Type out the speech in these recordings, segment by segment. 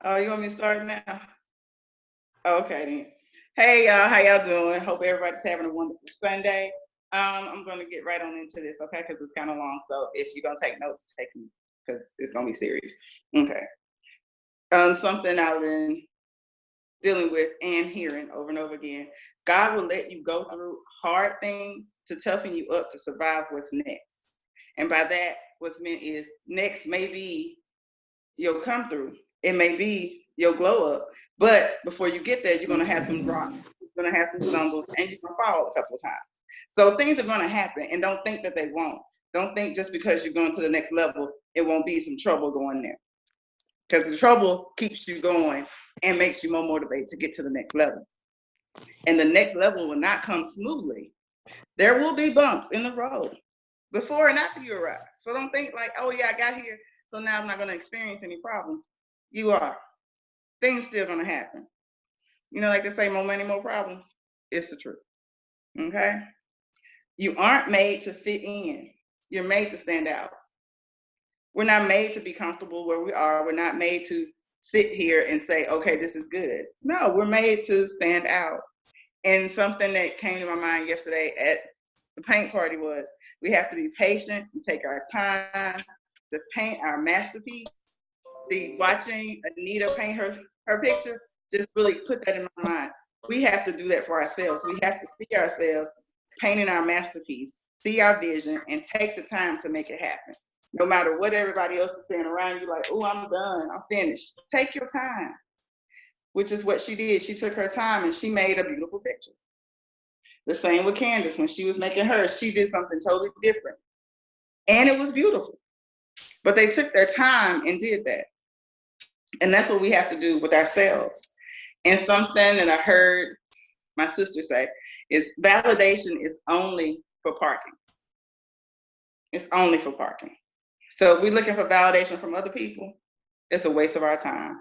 Oh, you want me to start now? Okay then. Hey y'all, how y'all doing? Hope everybody's having a wonderful Sunday. I'm gonna get right on into this, okay? Because it's kind of long. So if you're gonna take notes, take them because it's gonna be serious. Okay. Something I've been dealing with and hearing over and over again. God will let you go through hard things to toughen you up to survive what's next. And by that, what's meant is next may be your come through. It may be your glow up. But before you get there, you're gonna have some drops, you're gonna have some stumbles, and you're gonna fall a couple of times. So things are gonna happen, and don't think that they won't. Don't think just because you're going to the next level, it won't be some trouble going there. Because the trouble keeps you going and makes you more motivated to get to the next level. And the next level will not come smoothly. There will be bumps in the road before and after you arrive. So don't think like, oh yeah, I got here, so now I'm not going to experience any problems. You are. Things still going to happen. You know, like they say, more money, more problems. It's the truth. Okay? You aren't made to fit in. You're made to stand out. We're not made to be comfortable where we are. We're not made to sit here and say, okay, this is good. No, we're made to stand out. And something that came to my mind yesterday at the paint party was we have to be patient and take our time to paint our masterpiece. See, watching Anita paint her picture just really put that in my mind. We have to do that for ourselves. We have to see ourselves painting our masterpiece, see our vision, and take the time to make it happen. No matter what everybody else is saying around you, like, oh, I'm done, I'm finished. Take your time, which is what she did. She took her time and she made a beautiful picture. The same with Candace. When she was making hers, she did something totally different. And it was beautiful. But they took their time and did that. And that's what we have to do with ourselves. And something that I heard my sister say is validation is only for parking. It's only for parking. So if we're looking for validation from other people, it's a waste of our time.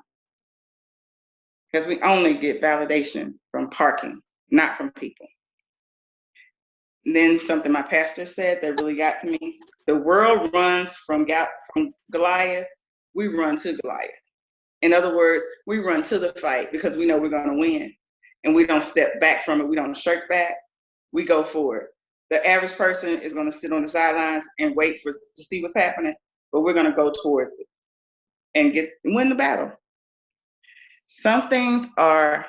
Because we only get validation from parking, not from people. And then something my pastor said that really got to me. The world runs from Goliath. We run to Goliath. In other words, we run to the fight because we know we're going to win. And we don't step back from it. We don't shirk back. We go forward. The average person is going to sit on the sidelines and wait to see what's happening, but we're going to go towards it and win the battle. Some things are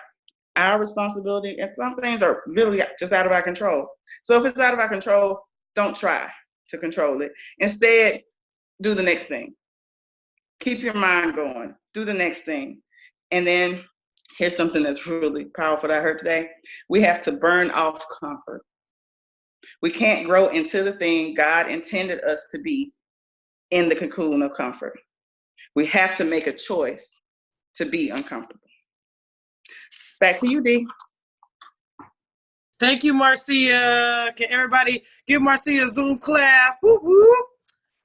our responsibility, and some things are really just out of our control. So if it's out of our control, don't try to control it. Instead, do the next thing. Keep your mind going. Do the next thing. And then here's something that's really powerful that I heard today. We have to burn off comfort. We can't grow into the thing God intended us to be in the cocoon of comfort. We have to make a choice to be uncomfortable. Back to you, D. Thank you, Marcia. Can everybody give Marcia a Zoom clap? Woo woo.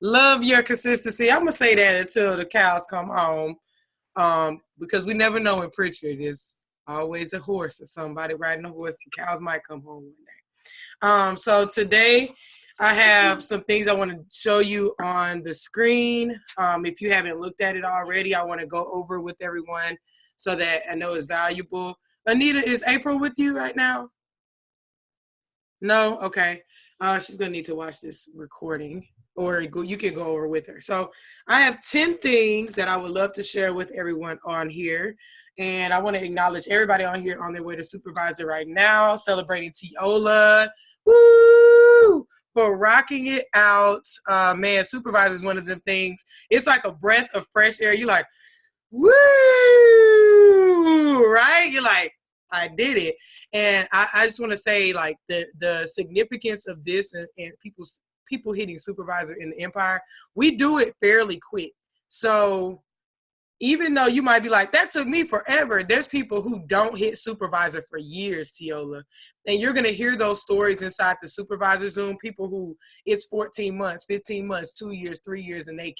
Love your consistency. I'm gonna say that until the cows come home, because we never know in Pritchard. There's always a horse or somebody riding a horse. The cows might come home one day. So today I have some things I want to show you on the screen. If you haven't looked at it already, I want to go over with everyone so that I know it's valuable. Anita, is April with you right now? No? Okay. She's going to need to watch this recording, or you can go over with her. So I have 10 things that I would love to share with everyone on here. And I want to acknowledge everybody on here on their way to supervisor right now, celebrating Tiola. Woo! For rocking it out. Man, supervisor is one of them things. It's like a breath of fresh air. You're like, woo! Right? You're like, I did it. And I just want to say, like, the significance of this and people hitting supervisor in the Empire, we do it fairly quick. So even though you might be like, that took me forever, there's people who don't hit supervisor for years, Tiola. And you're going to hear those stories inside the supervisor Zoom, people who it's 14 months, 15 months, 2 years, 3 years, and they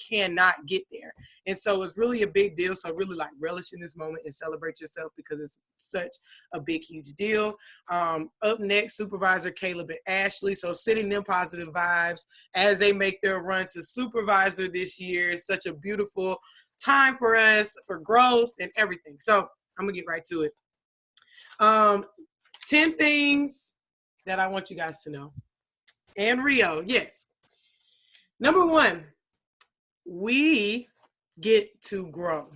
cannot get there. And so it's really a big deal. So really, like, relish in this moment and celebrate yourself because it's such a big, huge deal. Up next, Supervisor Caleb and Ashley. So sending them positive vibes as they make their run to supervisor this year. It's such a beautiful time for us for growth and everything. So I'm gonna get right to it. 10 things that I want you guys to know. And Rio, yes. Number 1, we get to grow.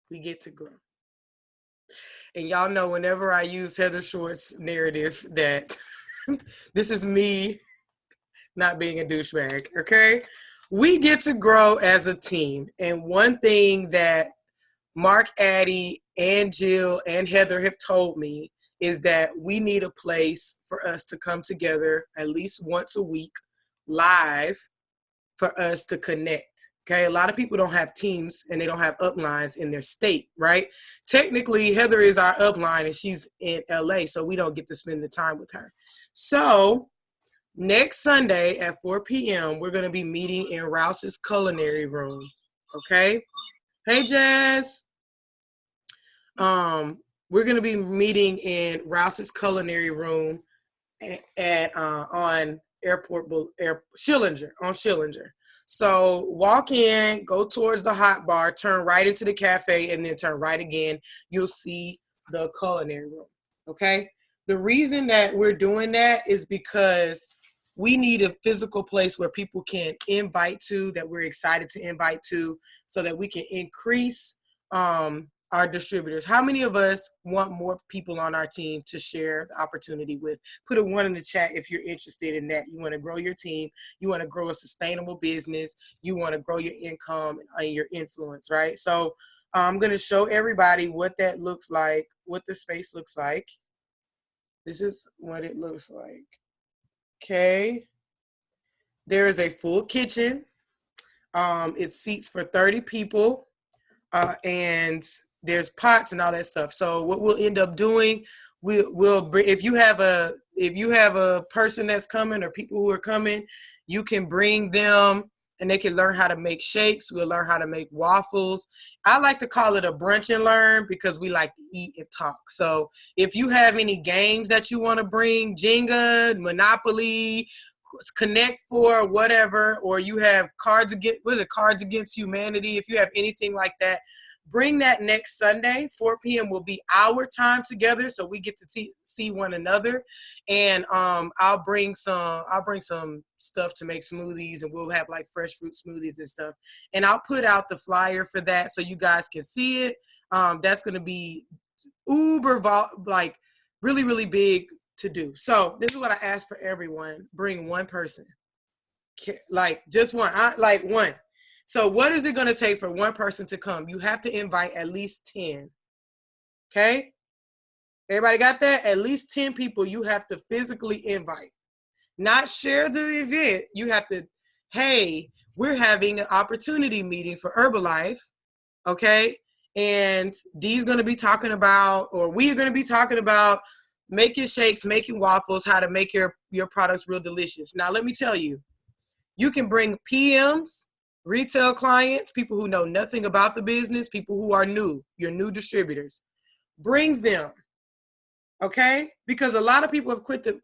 We get to grow. And y'all know whenever I use Heather Short's narrative that this is me not being a douchebag, okay? We get to grow as a team. And one thing that Mark Addy and Jill and Heather have told me is that we need a place for us to come together at least once a week live for us to connect. Okay, a lot of people don't have teams and they don't have uplines in their state, right? Technically, Heather is our upline and she's in LA, so we don't get to spend the time with her. So next Sunday at 4 p.m., we're going to be meeting in Rouse's Culinary Room. Okay? Hey, Jazz. We're going to be meeting in Rouse's Culinary Room at on Schillinger. So walk in, go towards the hot bar, turn right into the cafe, and then turn right again. You'll see the culinary room. Okay? The reason that we're doing that is because we need a physical place where people can invite to, that we're excited to invite to, so that we can increase our distributors. How many of us want more people on our team to share the opportunity with? Put a 1 in the chat if you're interested in that. You want to grow your team. You want to grow a sustainable business. You want to grow your income and your influence, right? So I'm going to show everybody what that looks like, what the space looks like. This is what it looks like. Okay. There is a full kitchen. It seats for 30 people. And there's pots and all that stuff. So what we'll end up doing, we'll bring, if you have a person that's coming or people who are coming, you can bring them and they can learn how to make shakes. We'll learn how to make waffles. I like to call it a brunch and learn because we like to eat and talk. So if you have any games that you want to bring, Jenga, Monopoly, Connect Four, whatever, or you have Cards Against Humanity, if you have anything like that, bring that next Sunday. 4 p.m. will be our time together, so we get to see one another. And I'll bring some stuff to make smoothies, and we'll have like fresh fruit smoothies and stuff. And I'll put out the flyer for that so you guys can see it. That's gonna be really, really big to do. So this is what I ask for everyone: bring one person, like just one, one. So what is it going to take for one person to come? You have to invite at least 10. Okay? Everybody got that? At least 10 people you have to physically invite. Not share the event. You have to, hey, we're having an opportunity meeting for Herbalife. Okay? And Dee's going to be talking about, or we are going to be talking about making shakes, making waffles, how to make your products real delicious. Now, let me tell you, you can bring PMs, retail clients, people who know nothing about the business, people who are new, your new distributors. Bring them, okay? Because a lot of people have quit the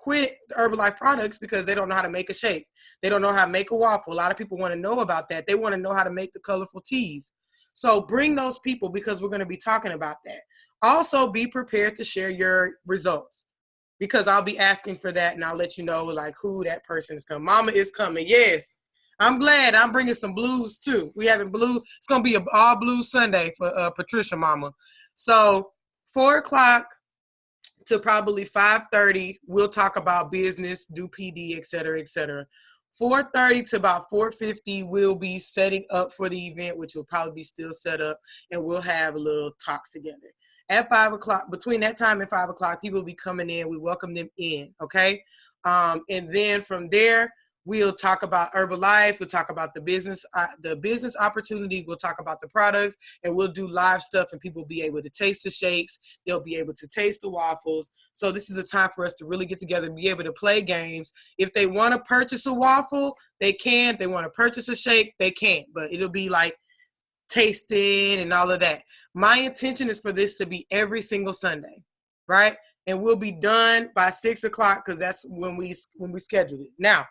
Herbalife products because they don't know how to make a shake. They don't know how to make a waffle. A lot of people want to know about that. They want to know how to make the colorful teas. So bring those people because we're going to be talking about that. Also, be prepared to share your results because I'll be asking for that and I'll let you know like who that person is coming. Mama is coming, yes. I'm glad. I'm bringing some blues too. We having blue. It's gonna be an all blue Sunday for Patricia Mama. So 4 o'clock to probably 5:30, we'll talk about business, do PD, et cetera, et cetera. 4:30 to about 4:50, we'll be setting up for the event, which will probably be still set up, and we'll have a little talks together. At 5 o'clock, between that time and 5 o'clock, people will be coming in. We welcome them in, okay? And then from there, we'll talk about Herbalife. We'll talk about the business opportunity. We'll talk about the products, and we'll do live stuff, and people will be able to taste the shakes. They'll be able to taste the waffles. So this is a time for us to really get together and be able to play games. If they want to purchase a waffle, they can. If they want to purchase a shake, they can. But it'll be like tasting and all of that. My intention is for this to be every single Sunday, right? And we'll be done by 6 o'clock because that's when we scheduled it. Now,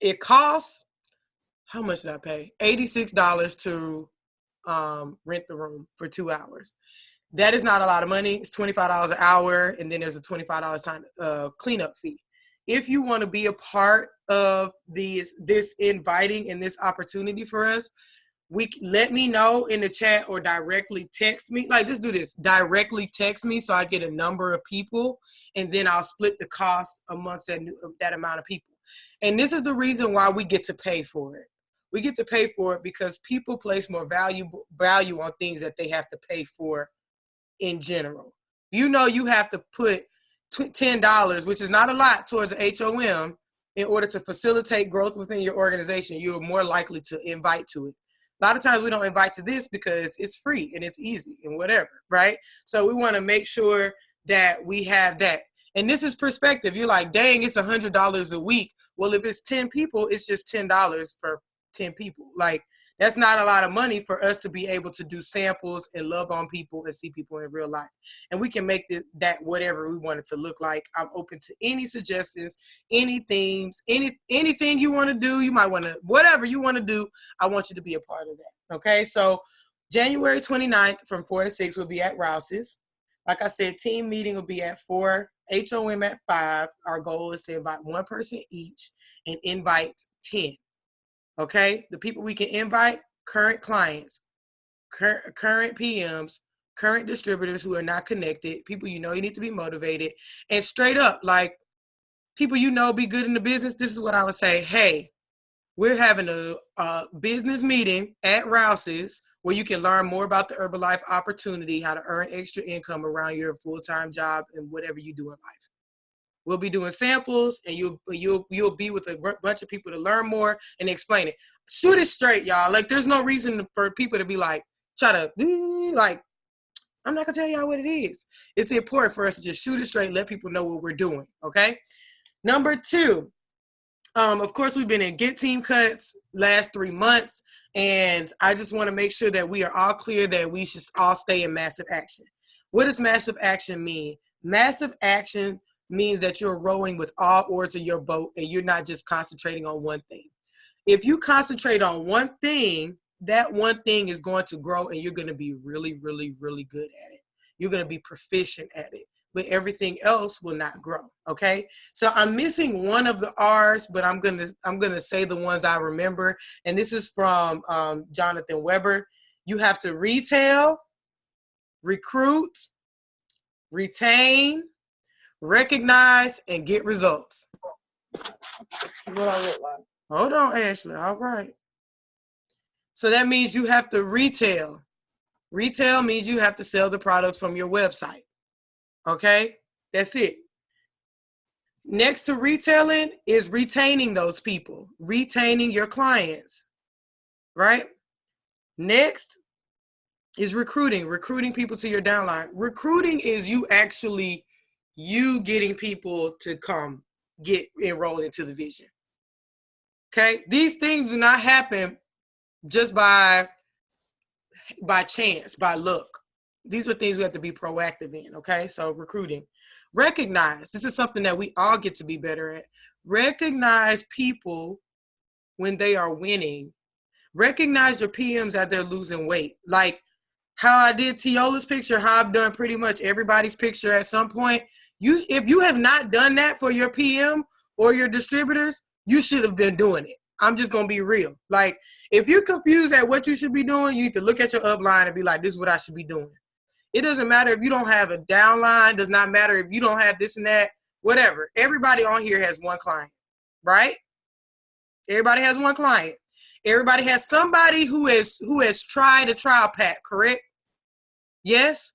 it costs how much did I pay? $86 to rent the room for 2 hours. That is not a lot of money. It's $25 an hour, and then there's a $25 cleanup fee. If you want to be a part of this inviting and this opportunity for us, let me know in the chat or directly text me. Like, just do this. Directly text me so I get a number of people, and then I'll split the cost amongst that amount of people. And this is the reason why we get to pay for it. We get to pay for it because people place more value on things that they have to pay for in general. You know, you have to put $10, which is not a lot, towards an HOM in order to facilitate growth within your organization. You're more likely to invite to it. A lot of times we don't invite to this because it's free and it's easy and whatever, right? So we want to make sure that we have that. And this is perspective. You're like, dang, it's $100 a week. Well, if it's 10 people, it's just $10 for 10 people. Like, that's not a lot of money for us to be able to do samples and love on people and see people in real life. And we can make that whatever we want it to look like. I'm open to any suggestions, any themes, anything you want to do. You might want to, whatever you want to do, I want you to be a part of that. Okay, so January 29th from 4 to 6 will be at Rouse's. Like I said, team meeting will be at 4, HOM at 5. Our goal is to invite one person each and invite 10. Okay, the people we can invite: current clients, current PMs, current distributors who are not connected, people you know you need to be motivated, and straight up, like, people you know be good in the business. This is what I would say: hey, we're having a business meeting at Rouse's where you can learn more about the Herbalife opportunity, how to earn extra income around your full-time job and whatever you do in life. We'll be doing samples, and you'll be with a bunch of people to learn more and explain it. Shoot it straight, y'all. Like, there's no reason for people to be like, try to, like, I'm not going to tell y'all what it is. It's important for us to just shoot it straight and let people know what we're doing, okay? Number 2, of course, we've been in Get Team Cuts last 3 months, and I just want to make sure that we are all clear that we should all stay in massive action. What does massive action mean? Massive action means that you're rowing with all oars of your boat and you're not just concentrating on one thing. If you concentrate on one thing, that one thing is going to grow and you're going to be really, really, really good at it. You're going to be proficient at it, but everything else will not grow. Okay. So I'm missing one of the R's, but I'm going to say the ones I remember. And this is from Jonathan Weber. You have to retail, recruit, retain, recognize, and get results. What I look like. Hold on, Ashley. All right. So that means you have to retail. Retail means you have to sell the products from your website. Okay? That's it. Next to retailing is retaining those people, retaining your clients, right? Next is recruiting people to your downline. Recruiting is you getting people to come get enrolled into the vision. Okay? These things do not happen just by chance, by luck. These are things we have to be proactive in, okay? So recruiting. Recognize. This is something that we all get to be better at. Recognize people when they are winning. Recognize your PMs as they're losing weight. Like how I did Tiola's picture, how I've done pretty much everybody's picture at some point. If you have not done that for your PM or your distributors, you should have been doing it. I'm just going to be real. Like, if you're confused at what you should be doing, you need to look at your upline and be like, this is what I should be doing. It doesn't matter if you don't have a downline. Does not matter if you don't have this and that, whatever. Everybody on here has one client, right? Everybody has one client. Everybody has somebody who has tried a trial pack, correct? Yes?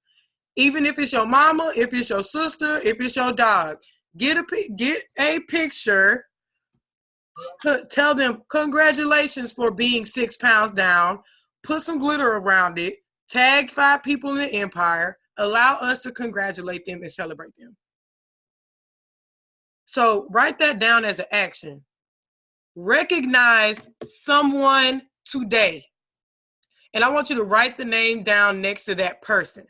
Even if it's your mama, if it's your sister, if it's your dog, get a picture. Tell them congratulations for being 6 pounds down. Put some glitter around it. Tag 5 people in the empire. Allow us to congratulate them and celebrate them. So write that down as an action. Recognize someone today. And I want you to write the name down next to that person.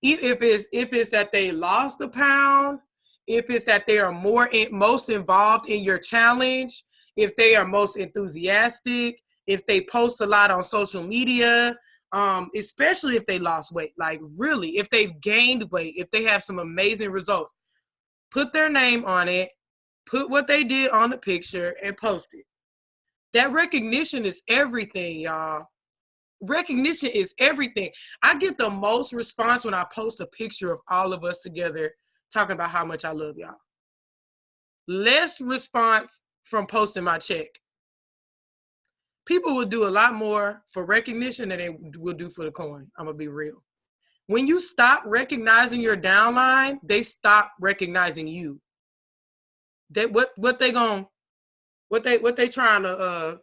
If it's that they lost a pound, if it's that they are most involved in your challenge, if they are most enthusiastic, if they post a lot on social media, especially if they lost weight, like really, if they've gained weight, if they have some amazing results, put their name on it, put what they did on the picture and post it. That recognition is everything, y'all. Recognition is everything. I get the most response when I post a picture of all of us together talking about how much I love y'all. Less response from posting my check. People will do a lot more for recognition than they will do for the coin. I'm gonna be real. When you stop recognizing your downline, they stop recognizing you. What they trying to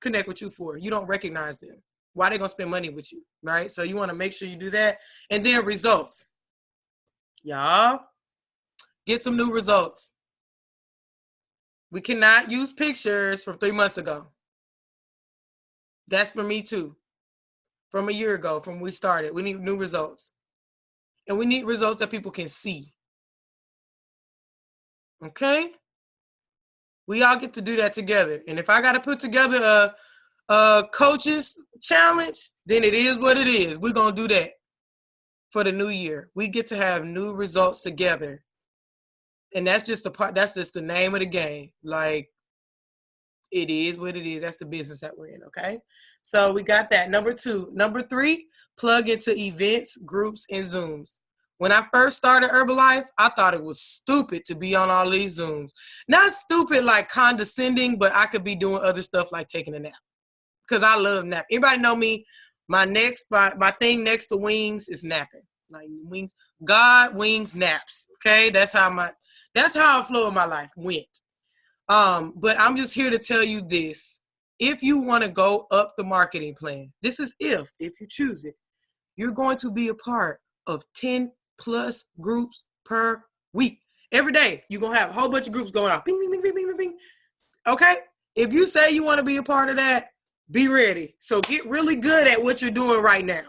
connect with you for? You don't recognize them. Why they gonna spend money with you, right? So you want to make sure you do that. And then results. Y'all, get some new results. We cannot use pictures from 3 months ago. That's for me too. From a year ago, from when we started. We need new results. And we need results that people can see. Okay? We all get to do that together. And if I got to put together a coaches challenge, then it is what it is. We're going to do that for the new year. We get to have new results together. And that's just the name of the game. Like, it is what it is. That's the business that we're in, okay? So we got that. Number 2. Number 3, plug into events, groups, and Zooms. When I first started Herbalife, I thought it was stupid to be on all these Zooms. Not stupid like condescending, but I could be doing other stuff like taking a nap. Because I love nap. Everybody know me. My thing next to wings is napping. Like wings, God, wings, naps. Okay? That's how I flow in my life went. But I'm just here to tell you this. If you want to go up the marketing plan, this is if you choose it, you're going to be a part of 10 plus groups per week. Every day, you're going to have a whole bunch of groups going off. Bing, bing, bing, bing, bing, bing. Okay? If you say you want to be a part of that, be ready. So get really good at what you're doing right now.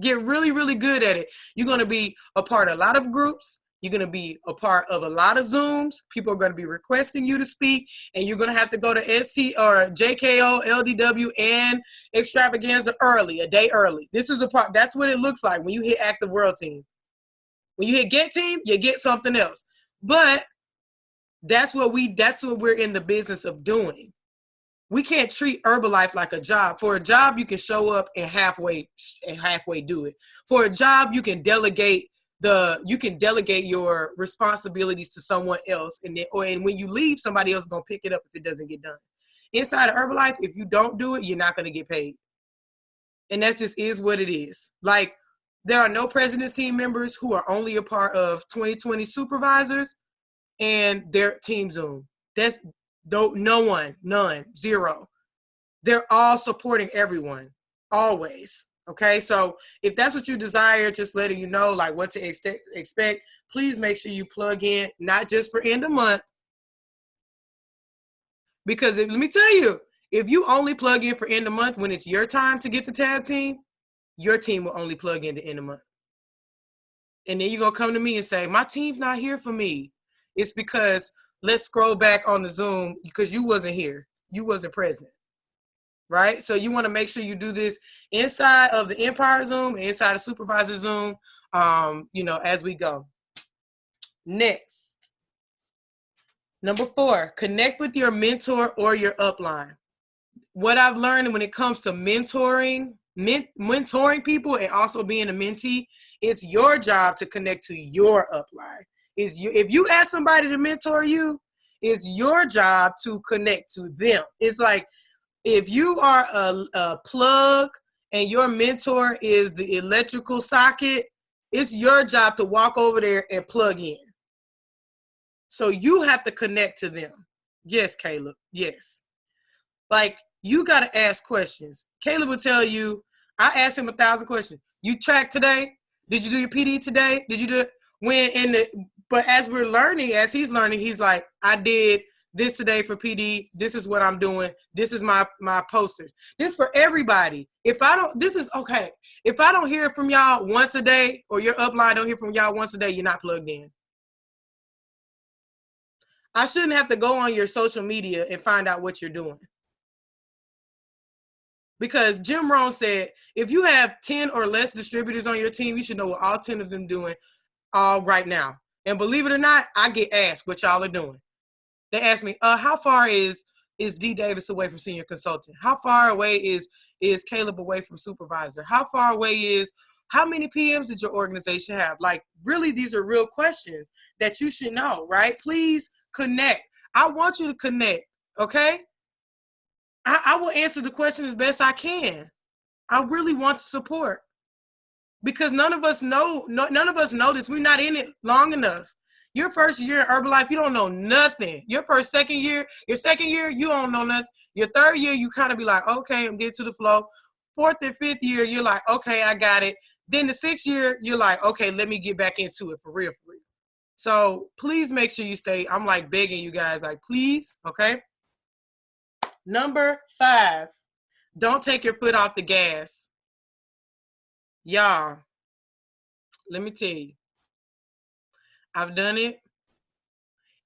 Get really, really good at it. You're going to be a part of a lot of groups. You're going to be a part of a lot of Zooms. People are going to be requesting you to speak, and you're going to have to go to ST or JKO, LDW, and Extravaganza early, a day early. This is a part. That's what it looks like when you hit Active World Team. When you hit Get Team, you get something else. But that's what we're in the business of doing. We can't treat Herbalife like a job. For a job, you can show up and halfway do it. For a job, you can delegate your responsibilities to someone else, and when you leave, somebody else is gonna pick it up if it doesn't get done. Inside of Herbalife, if you don't do it, you're not gonna get paid, and that just is what it is. Like, there are no President's Team members who are only a part of 2020 supervisors and their team Zoom. That's no one, none, zero. They're all supporting everyone, always. Okay, so if that's what you desire, just letting you know like what to expect, please make sure you plug in, not just for end of month. Because let me tell you, if you only plug in for end of month when it's your time to get the tab team, your team will only plug in to end of month. And then you're going to come to me and say, my team's not here for me. It's because let's scroll back on the Zoom because you wasn't here. You wasn't present. Right? So you want to make sure you do this inside of the Empire Zoom, inside of Supervisor Zoom, as we go. Next. Number 4, connect with your mentor or your upline. What I've learned when it comes to mentoring people and also being a mentee, it's your job to connect to your upline. If you ask somebody to mentor you, it's your job to connect to them. It's like, if you are a plug and your mentor is the electrical socket, it's your job to walk over there and plug in. So you have to connect to them. Yes, Caleb. Yes. Like, you got to ask questions. Caleb will tell you, I asked him 1,000 questions. You tracked today? Did you do your PD today? Did you do it? But as we're learning, as he's learning, he's like, I did this today for PD. This is what I'm doing. This is my posters. This is for everybody. If I don't hear from y'all once a day, or your upline don't hear from y'all once a day, you're not plugged in. I shouldn't have to go on your social media and find out what you're doing. Because Jim Rohn said, if you have 10 or less distributors on your team, you should know what all 10 of them doing all right now. And believe it or not, I get asked what y'all are doing. They ask me, how far is D Davis away from senior consultant? How far away is Caleb away from supervisor? How far away how many PMs did your organization have? Like, really, these are real questions that you should know, right? Please connect. I want you to connect, okay? I will answer the question as best I can. I really want to support because none of us know this. We're not in it long enough. Your first year in Herbalife, you don't know nothing. Your second year, you don't know nothing. Your third year, you kind of be like, okay, I'm getting to the flow. Fourth and fifth year, you're like, okay, I got it. Then the sixth year, you're like, okay, let me get back into it for real. So please make sure you stay. I'm like begging you guys, like, please, okay? Number 5, don't take your foot off the gas. Y'all, let me tell you, I've done it.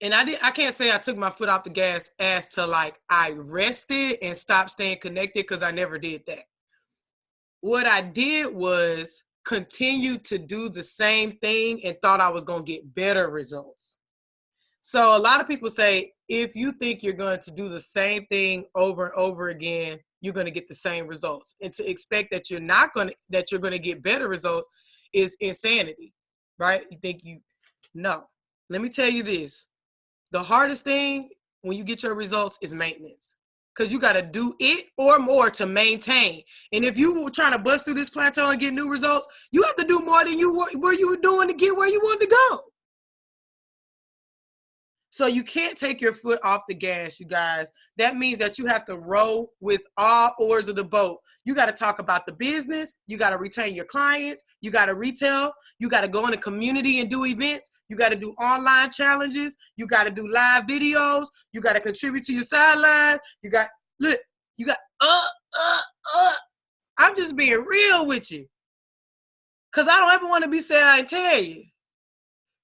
And I can't say I took my foot off the gas as to like I rested and stopped staying connected because I never did that. What I did was continue to do the same thing and thought I was going to get better results. So a lot of people say, if you think you're going to do the same thing over and over again, you're going to get the same results. And to expect that you're going to get better results is insanity, right? No. Let me tell you this. The hardest thing when you get your results is maintenance. Because you got to do it or more to maintain. And if you were trying to bust through this plateau and get new results, you have to do more than you were doing to get where you wanted to go. So you can't take your foot off the gas, you guys. That means that you have to row with all oars of the boat. You got to talk about the business. You got to retain your clients. You got to retail. You got to go in the community and do events. You got to do online challenges. You got to do live videos. You got to contribute to your sideline. I'm just being real with you. Because I don't ever want to be saying I tell you.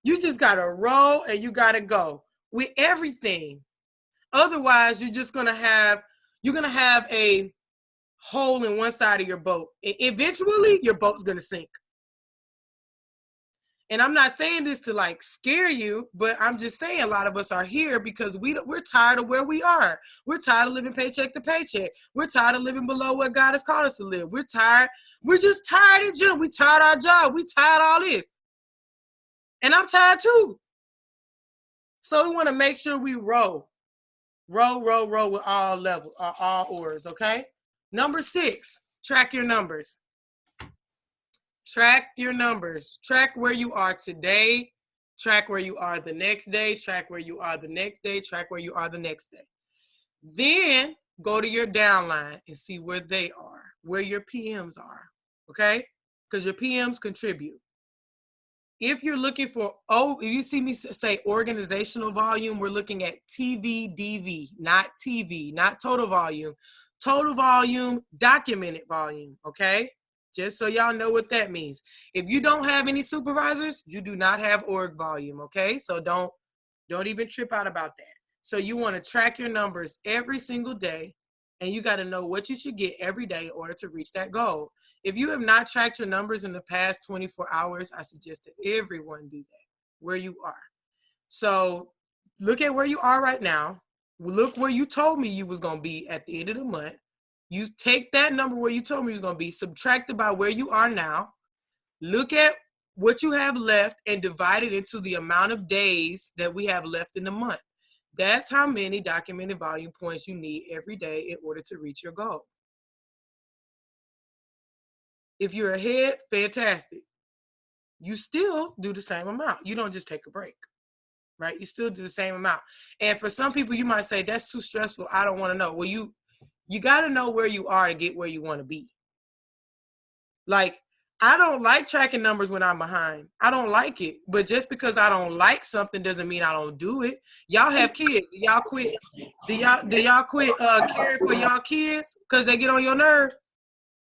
You just got to roll and you got to go with everything. Otherwise, you're going to have a hole in one side of your boat. Eventually, your boat's going to sink. And I'm not saying this to like scare you, but I'm just saying a lot of us are here because we're tired of where we are. We're tired of living paycheck to paycheck. We're tired of living below what God has called us to live. We're tired. We're just tired of gym. We tired of our job. We tired of all this. And I'm tired too. So we want to make sure we row with all levels, all oars, okay? Number 6, track your numbers. Track your numbers. Track where you are today. Track where you are the next day. Track where you are the next day. Track where you are the next day. Then go to your downline and see where they are, where your PMs are, okay? Because your PMs contribute. If you're looking for, if you see me say organizational volume, we're looking at TVDV, not TV, not total volume. Total volume, documented volume, okay? Just so y'all know what that means. If you don't have any supervisors, you do not have org volume, okay? So don't even trip out about that. So you want to track your numbers every single day, and you got to know what you should get every day in order to reach that goal. If you have not tracked your numbers in the past 24 hours, I suggest that everyone do that, where you are. So look at where you are right now. Look where you told me you was going to be at the end of the month. You take that number where you told me you was going to be, subtract it by where you are now. Look at what you have left and divide it into the amount of days that we have left in the month. That's how many documented volume points you need every day in order to reach your goal. If you're ahead, fantastic. You still do the same amount. You don't just take a break, right? You still do the same amount. And for some people, you might say, that's too stressful. I don't want to know. Well, you got to know where you are to get where you want to be. Like, I don't like tracking numbers when I'm behind. I don't like it. But just because I don't like something doesn't mean I don't do it. Y'all have kids. Do y'all quit? Do y'all quit caring for y'all kids because they get on your nerve?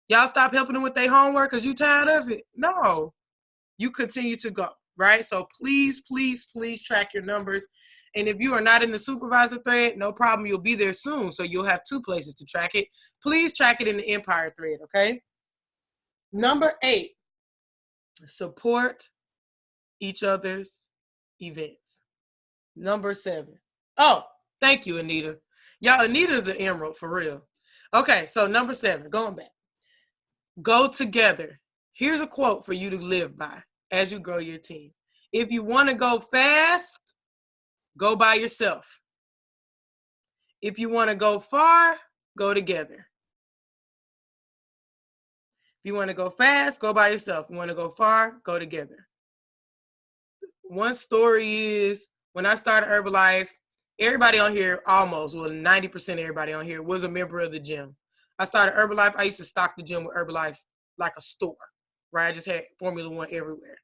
Y'all stop helping them with their homework because you tired of it? No. You continue to go, right? So please, please, please track your numbers. And if you are not in the supervisor thread, no problem. You'll be there soon. So you'll have 2 places to track it. Please track it in the Empire thread, okay? Number 8, support each other's events. Number 7. Oh, thank you, Anita. Y'all, Anita's an emerald for real. Okay, so number 7, going back. Go together. Here's a quote for you to live by as you grow your team. If you want to go fast, go by yourself. If you want to go far, go together. If you want to go fast, go by yourself. If you want to go far, go together. One story is when I started Herbalife, everybody on here, almost, well, 90% of everybody on here was a member of the gym. I started Herbalife. I used to stock the gym with Herbalife like a store, right? I just had Formula One everywhere.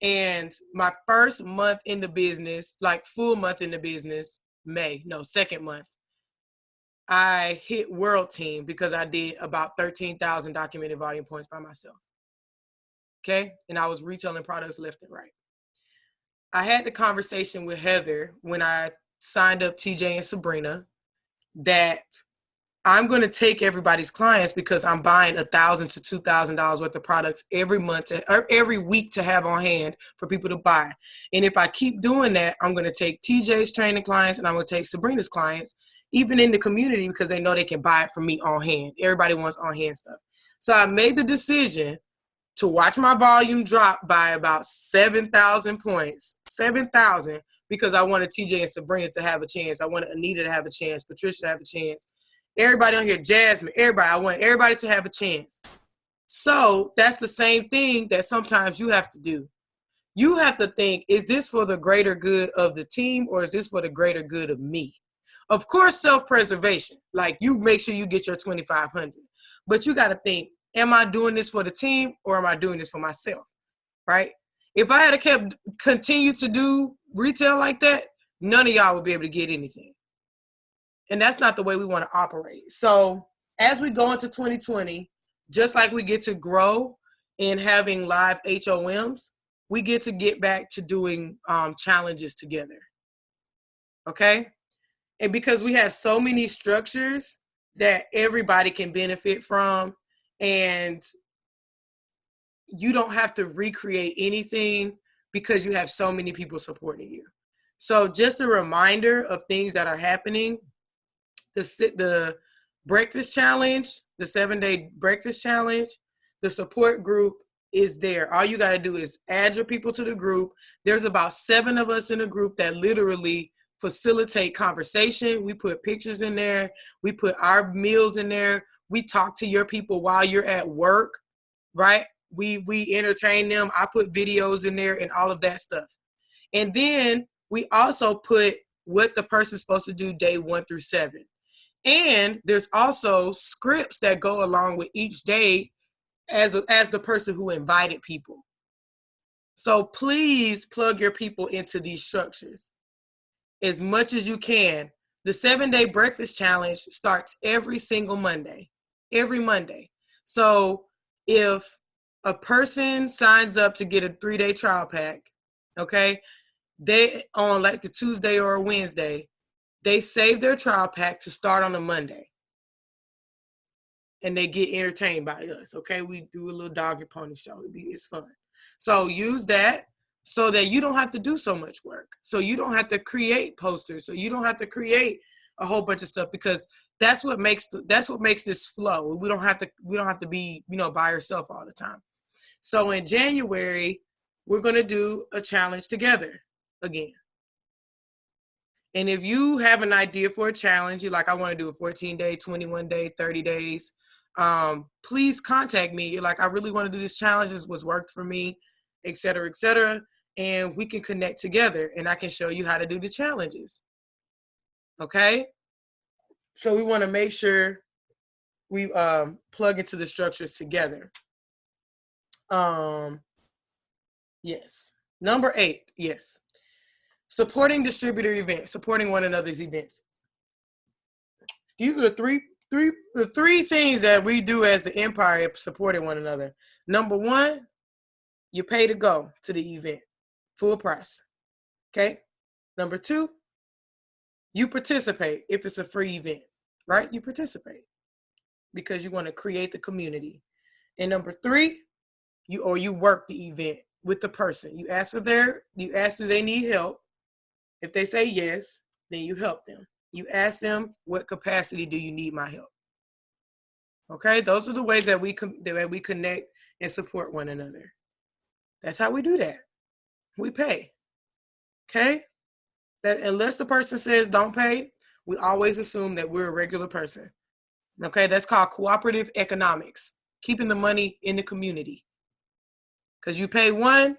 And my first month in the business, like full month in the business, second month, I hit World Team because I did about 13,000 documented volume points by myself. Okay? And I was retailing products left and right. I had the conversation with Heather when I signed up TJ and Sabrina that I'm going to take everybody's clients because I'm buying $1,000 to $2,000 worth of products every month or every week to have on hand for people to buy. And if I keep doing that, I'm going to take TJ's training clients and I'm going to take Sabrina's clients, even in the community, because they know they can buy it from me on hand. Everybody wants on hand stuff. So I made the decision to watch my volume drop by about 7,000 points, 7,000, because I wanted TJ and Sabrina to have a chance. I wanted Anita to have a chance, Patricia to have a chance. Everybody on here, Jasmine, everybody, I want everybody to have a chance. So that's the same thing that sometimes you have to do. You have to think, is this for the greater good of the team or is this for the greater good of me? Of course, self-preservation, like you make sure you get your 2,500, but you got to think, am I doing this for the team or am I doing this for myself, right? If I had continued to do retail like that, none of y'all would be able to get anything. And that's not the way we want to operate. So as we go into 2020, just like we get to grow in having live HOMs, we get back to doing challenges together. Okay? And because we have so many structures that everybody can benefit from, and you don't have to recreate anything because you have so many people supporting you. So just a reminder of things that are happening. The breakfast challenge, the 7-day breakfast challenge, the support group is there. All you got to do is add your people to the group. There's about 7 of us in the group that literally facilitate conversation. We put pictures in there. We put our meals in there. We talk to your people while you're at work, right? We entertain them. I put videos in there and all of that stuff. And then we also put what the person's supposed to do day 1 through 7. And there's also scripts that go along with each day as the person who invited people. So please plug your people into these structures as much as you can. The 7-day breakfast challenge starts every single Monday, every Monday. So if a person signs up to get a 3-day trial pack, okay, they on like the Tuesday or a Wednesday, they save their trial pack to start on a Monday. And they get entertained by us, okay? We do a little dog and pony show. It's fun. So use that so that you don't have to do so much work. So you don't have to create posters. So you don't have to create a whole bunch of stuff, because that's what makes this flow. We don't have to be, by yourself all the time. So in January, we're going to do a challenge together again. And if you have an idea for a challenge, you're like, I want to do a 14-day, 21-day, 30 days, please contact me. You're like, I really want to do this challenge. This was worked for me, et cetera, and we can connect together and I can show you how to do the challenges. Okay? So we want to make sure we plug into the structures together. Yes. Number 8, yes. Supporting distributor events, supporting one another's events. These are the three things that we do as the Empire, supporting one another. Number 1, you pay to go to the event, full price. Okay. Number 2, You participate if it's a free event, right? You participate because you want to create the community. And number 3, you work the event with the person. You ask do they need help? If they say yes, then you help them. You ask them, what capacity do you need my help? Okay, those are the ways that we connect and support one another. That's how we do that. We pay. Okay? That unless the person says don't pay, we always assume that we're a regular person. Okay, that's called cooperative economics, keeping the money in the community. Because you pay one,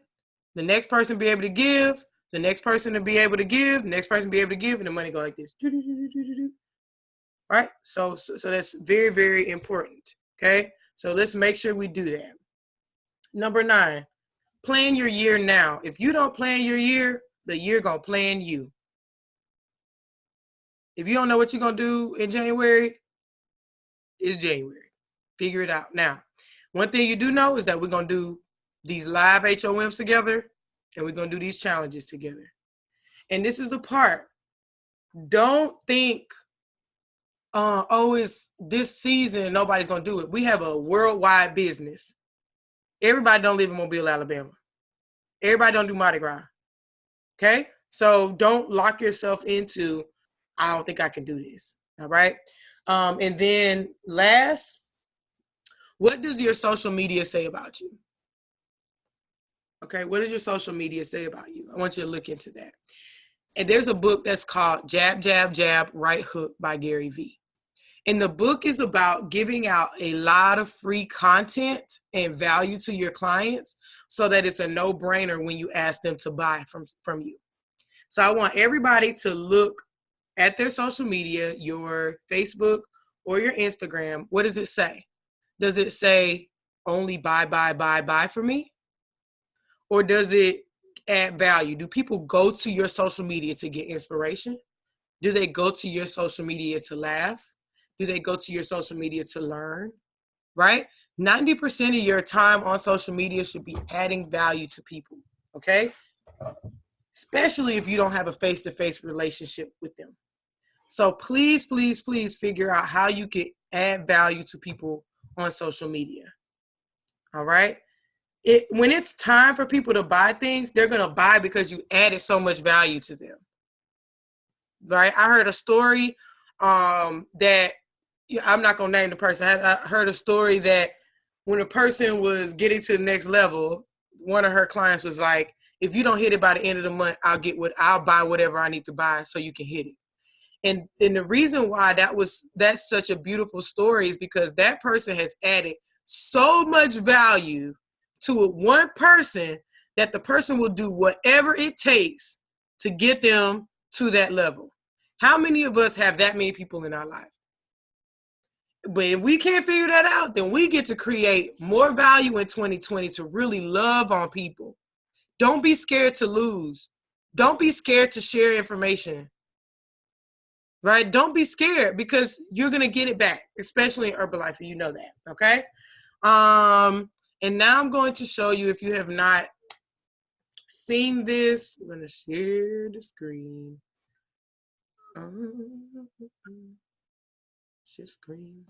the next person be able to give, the next person to be able to give, the next person be able to give, and the money go like this. Right? So that's very, very important. Okay? So let's make sure we do that. Number 9, plan your year now. If you don't plan your year, the year gonna plan you. If you don't know what you're gonna do in January, it's January. Figure it out. Now, one thing you do know is that we're gonna do these live HOMs together, and we're gonna do these challenges together. And this is the part. Don't think, it's this season, nobody's gonna do it. We have a worldwide business. Everybody don't live in Mobile, Alabama. Everybody don't do Mardi Gras. Okay? So don't lock yourself into, I don't think I can do this. All right? And then last, what does your social media say about you? Okay, what does your social media say about you? I want you to look into that. And there's a book that's called Jab, Jab, Jab, Right Hook by Gary Vee. And the book is about giving out a lot of free content and value to your clients so that it's a no-brainer when you ask them to buy from you. So I want everybody to look at their social media, your Facebook or your Instagram. What does it say? Does it say only buy for me? Or does it add value? Do people go to your social media to get inspiration? Do they go to your social media to laugh? Do they go to your social media to learn? Right? 90% of your time on social media should be adding value to people. Okay? Especially if you don't have a face-to-face relationship with them. So please, please, please figure out how you can add value to people on social media. All right? When it's time for people to buy things, they're going to buy because you added so much value to them. Right? I heard a story that, I'm not going to name the person. I heard a story that when a person was getting to the next level, one of her clients was like, if you don't hit it by the end of the month, I'll buy whatever I need to buy so you can hit it. And the reason why that's such a beautiful story is because that person has added so much value to one person that the person will do whatever it takes to get them to that level. How many of us have that many people in our life? But if we can't figure that out, then we get to create more value in 2020 to really love on people. Don't be scared to lose. Don't be scared to share information. Right? Don't be scared because you're going to get it back, especially in Herbalife, and you know that. Okay? And now I'm going to show you, if you have not seen this, I'm going to share the screen. Shift screen.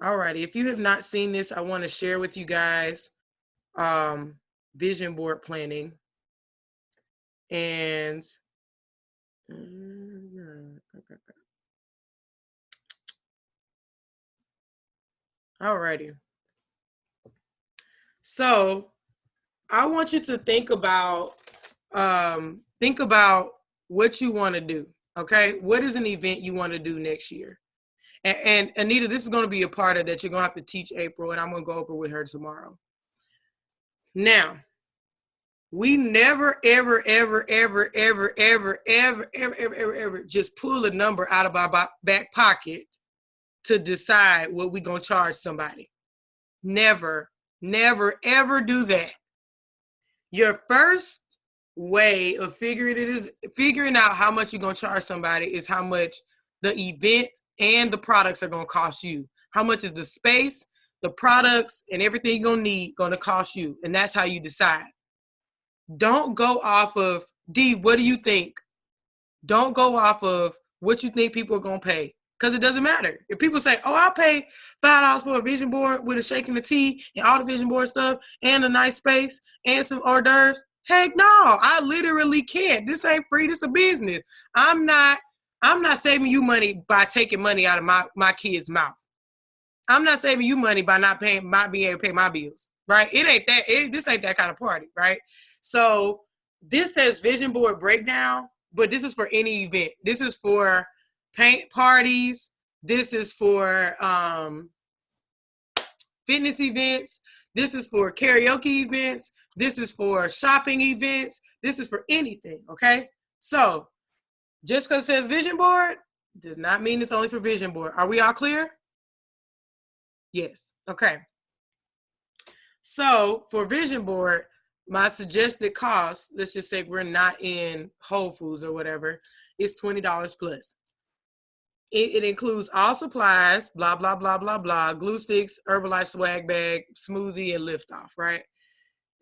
Alrighty, if you have not seen this, I want to share with you guys vision board planning. And alrighty. So I want you to think about what you want to do. Okay, what is an event you want to do next year? And Anita, this is going to be a part of that. You're going to have to teach April, and I'm going to go over with her tomorrow. Now, we never, ever, ever, ever, ever, ever, ever, ever, ever, ever, ever just pull a number out of our back pocket to decide what we're going to charge somebody. Never, never, ever do that. Your first way of figuring out how much you're going to charge somebody is how much the event and the products are going to cost you. How much is the space, the products, and everything you're going to need going to cost you? And that's how you decide. Don't go off of, D, what do you think Don't go off of what you think people are going to pay, because it doesn't matter. If people say, oh, I'll pay $5 for a vision board with a shake and a tea and all the vision board stuff and a nice space and some hors d'oeuvres, heck no, I literally can't. This ain't free. This is a business. I'm not saving you money by taking money out of my kid's mouth. I'm not saving you money by not being able to pay my bills, right? It ain't that. This ain't that kind of party, right? So this says vision board breakdown, but this is for any event. This is for paint parties. This is for fitness events. This is for karaoke events. This is for shopping events. This is for anything, okay? So just because it says vision board does not mean it's only for vision board. Are we all clear? Yes. Okay. So for vision board, my suggested cost, let's just say we're not in Whole Foods or whatever, is $20 plus. It includes all supplies, blah, blah, blah, blah, blah, glue sticks, Herbalife swag bag, smoothie, and liftoff, right?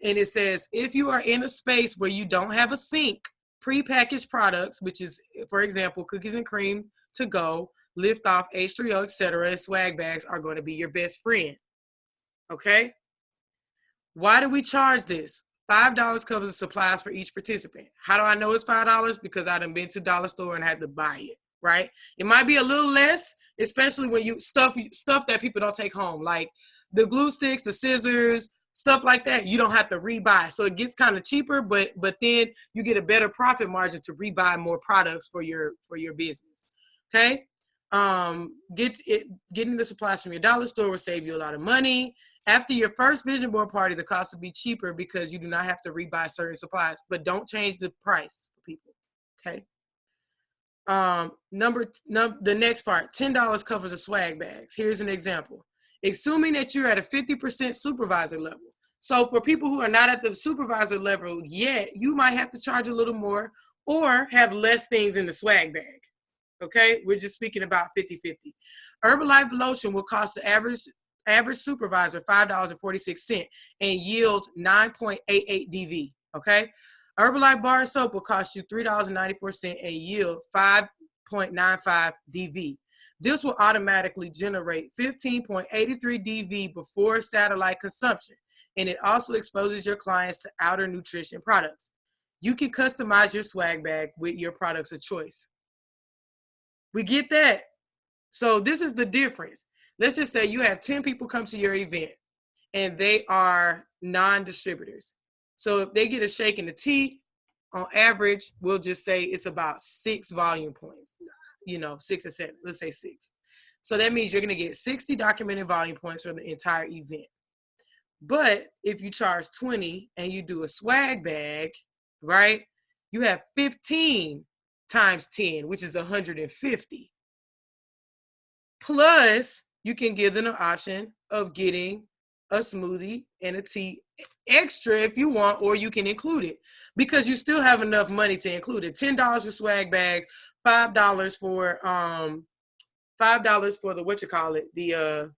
And it says, if you are in a space where you don't have a sink, prepackaged products, which is, for example, cookies and cream to go, liftoff, H3O, etc., and swag bags are going to be your best friend. Okay? Why do we charge this? $5 covers the supplies for each participant. How do I know it's $5? Because I done been to dollar store and had to buy it, right? It might be a little less, especially when you stuff that people don't take home, like the glue sticks, the scissors, stuff like that. You don't have to rebuy, so it gets kind of cheaper, but then you get a better profit margin to rebuy more products for your business. Okay, getting the supplies from your dollar store will save you a lot of money. After your first vision board party, the cost will be cheaper because you do not have to rebuy certain supplies, but don't change the price for people. Okay. The next part, $10 covers the swag bags. Here's an example. Assuming that you're at a 50% supervisor level. So for people who are not at the supervisor level yet, you might have to charge a little more or have less things in the swag bag. Okay, we're just speaking about 50-50. Herbalife lotion will cost the average supervisor $5.46 and yield 9.88 DV. Okay, Herbalife bar soap will cost you $3.94 and yield 5.95 DV. This will automatically generate 15.83 DV before satellite consumption, and it also exposes your clients to outer nutrition products. You can customize your swag bag with your products of choice. We get that. So this is the difference. Let's just say you have 10 people come to your event and they are non-distributors. So if they get a shake and a tea, on average, we'll just say it's about 6 volume points, 6 or 7, let's say 6. So that means you're going to get 60 documented volume points from the entire event. But if you charge 20 and you do a swag bag, right, you have 15 times 10, which is 150. Plus, you can give them an option of getting a smoothie and a tea extra if you want, or you can include it because you still have enough money to include it. $10 for swag bags, $5 for the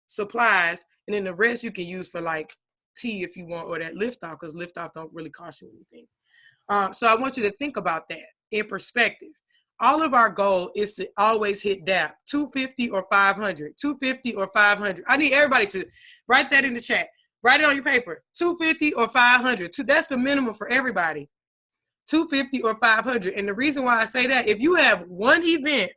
supplies, and then the rest you can use for like tea if you want, or that liftoff, because liftoff don't really cost you anything. So I want you to think about that in perspective. All of our goal is to always hit DAP, 250 or 500, 250 or 500. I need everybody to write that in the chat. Write it on your paper, 250 or 500. That's the minimum for everybody, 250 or 500. And the reason why I say that, if you have one event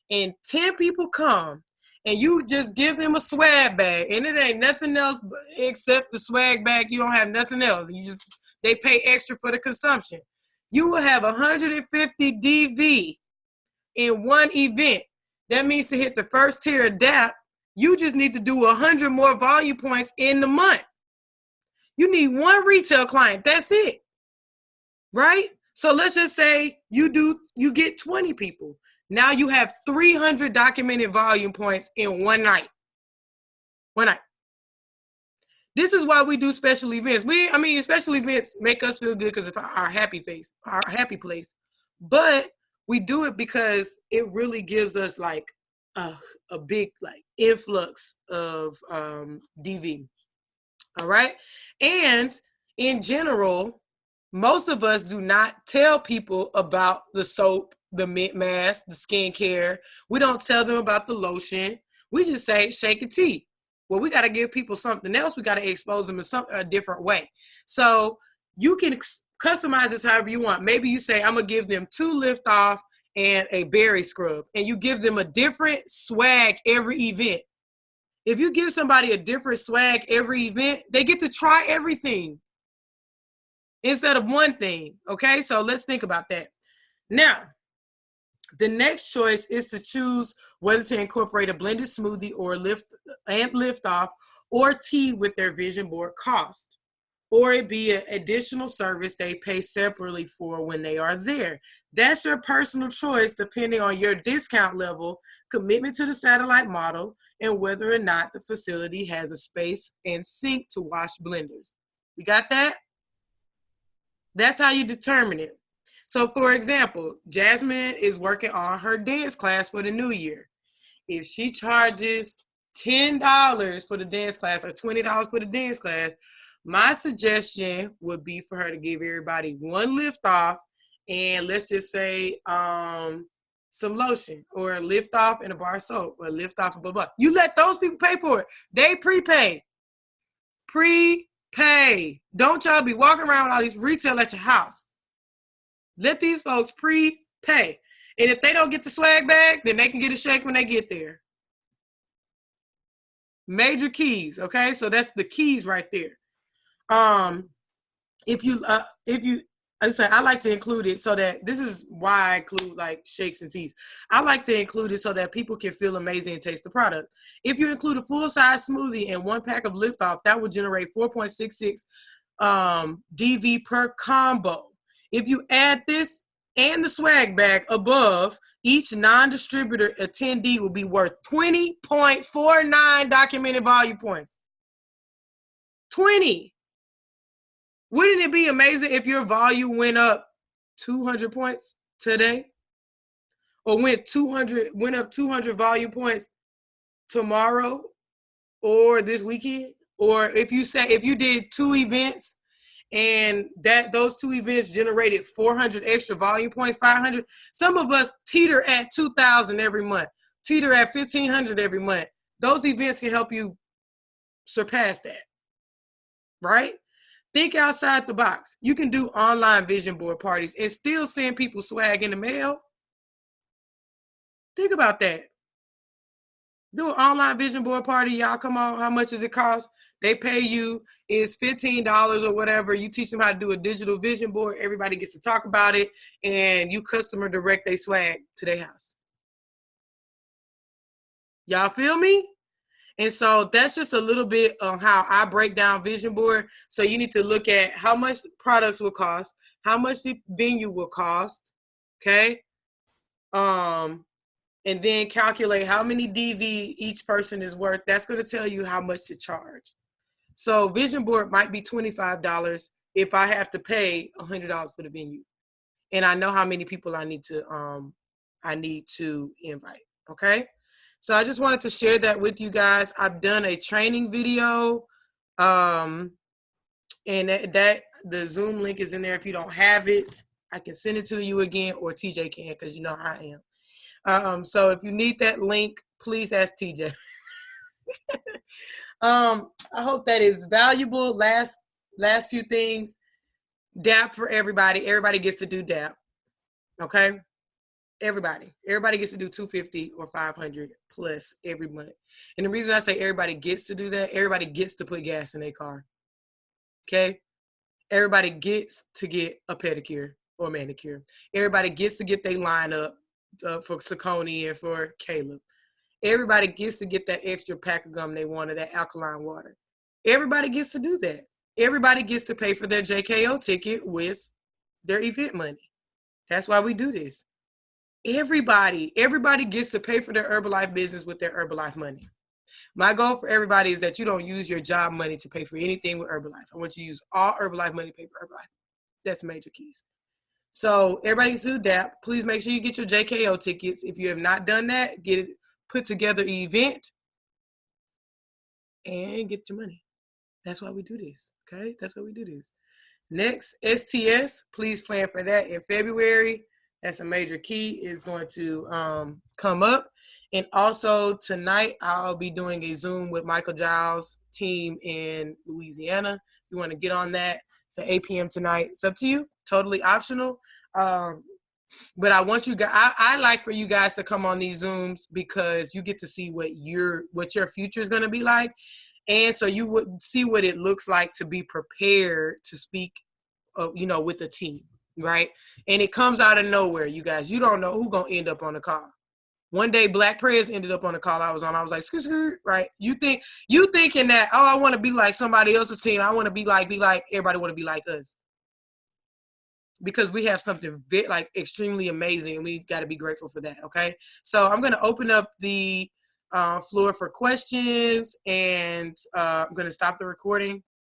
and 10 people come and you just give them a swag bag and it ain't nothing else except the swag bag, you don't have nothing else. They pay extra for the consumption. You will have 150 DV in one event. That means to hit the first tier of DAP, you just need to do 100 more volume points in the month. You need one retail client. That's it. Right? So let's just say you get 20 people. Now you have 300 documented volume points in one night. One night. This is why we do special events. Special events make us feel good because of our happy place. But we do it because it really gives us like a big like influx of DV. All right. And in general, Most of us do not tell people about the soap, the mint mask, the skincare. We don't tell them about the lotion. We just say shake a tea. Well, we got to give people something else. We got to expose them in a different way. So you can customize this however you want. Maybe you say, I'm going to give them 2 lift off and a berry scrub, and you give them a different swag every event. If you give somebody a different swag every event, they get to try everything instead of one thing. Okay, so let's think about that. Now, the next choice is to choose whether to incorporate a blended smoothie or lift off or tea with their vision board cost, or it be an additional service they pay separately for when they are there. That's your personal choice depending on your discount level, commitment to the satellite model, and whether or not the facility has a space and sink to wash blenders. You got that? That's how you determine it. So for example, Jasmine is working on her dance class for the new year. If she charges $10 for the dance class or $20 for the dance class, my suggestion would be for her to give everybody 1 lift off and let's just say some lotion or a lift off and a bar of soap or a lift off and blah, blah. You let those people pay for it. They prepay. Prepay. Don't y'all be walking around with all these retail at your house. Let these folks prepay. And if they don't get the swag bag, then they can get a shake when they get there. Major keys, okay? So that's the keys right there. If you I like to include it so that this is why I include like shakes and teas. I like to include it so that people can feel amazing and taste the product. If you include a full-size smoothie and 1 pack of lift off, that would generate 4.66 DV per combo. If you add this and the swag bag above, each non-distributor attendee will be worth 20.49 documented volume points. 20. Wouldn't it be amazing if your volume went up 200 points today? Or went up 200 volume points tomorrow or this weekend? Or if you did 2 events and those 2 events generated 400 extra volume points, 500. Some of us teeter at 2,000 every month, teeter at 1,500 every month. Those events can help you surpass that, right? Think outside the box. You can do online vision board parties and still send people swag in the mail. Think about that. Do an online vision board party. Y'all come on. How much does it cost? They pay you is $15 or whatever. You teach them how to do a digital vision board. Everybody gets to talk about it, and you customer direct their swag to their house. Y'all feel me? And so that's just a little bit on how I break down vision board. So you need to look at how much products will cost, how much the venue will cost, okay? And then calculate how many DV each person is worth. That's going to tell you how much to charge. So vision board might be $25 if I have to pay $100 for the venue, and I know how many people I need to invite. Okay, so I just wanted to share that with you guys. I've done a training video, and that the Zoom link is in there. If you don't have it, I can send it to you again, or TJ can, because you know how I am. So if you need that link, please ask TJ. I hope that is valuable. Last few things. DAP for everybody. Everybody gets to do DAP. Okay? Everybody gets to do 250 or 500 plus every month. And the reason I say everybody gets to do that, everybody gets to put gas in their car. Okay? Everybody gets to get a pedicure or manicure. Everybody gets to get their line up for Saucony and for Caleb. Everybody gets to get that extra pack of gum they wanted, that alkaline water. Everybody gets to do that. Everybody gets to pay for their JKO ticket with their event money. That's why we do this. Everybody gets to pay for their Herbalife business with their Herbalife money. My goal for everybody is that you don't use your job money to pay for anything with Herbalife. I want you to use all Herbalife money to pay for Herbalife. That's major keys. So everybody gets to do that. Please make sure you get your JKO tickets. If you have not done that, get it put together an event and get your money. That's why we do this. Okay? That's why we do this. Next, STS, please plan for that in February. That's a major key is going to come up. And also tonight, I'll be doing a Zoom with Michael Giles' team in Louisiana. If you want to get on that, it's at 8 p.m. tonight. It's up to you, totally optional. But I want you guys, I like for you guys to come on these Zooms because you get to see what your future is going to be like. And so you would see what it looks like to be prepared to speak, with the team, right? And it comes out of nowhere, you guys. You don't know who's going to end up on the call. One day, Black Prayers ended up on the call I was on. I was like, right? You thinking that, I want to be like somebody else's team. I want to be like everybody want to be like us. Because we have something extremely amazing, and we got to be grateful for that, okay? So I'm going to open up the floor for questions, and I'm going to stop the recording.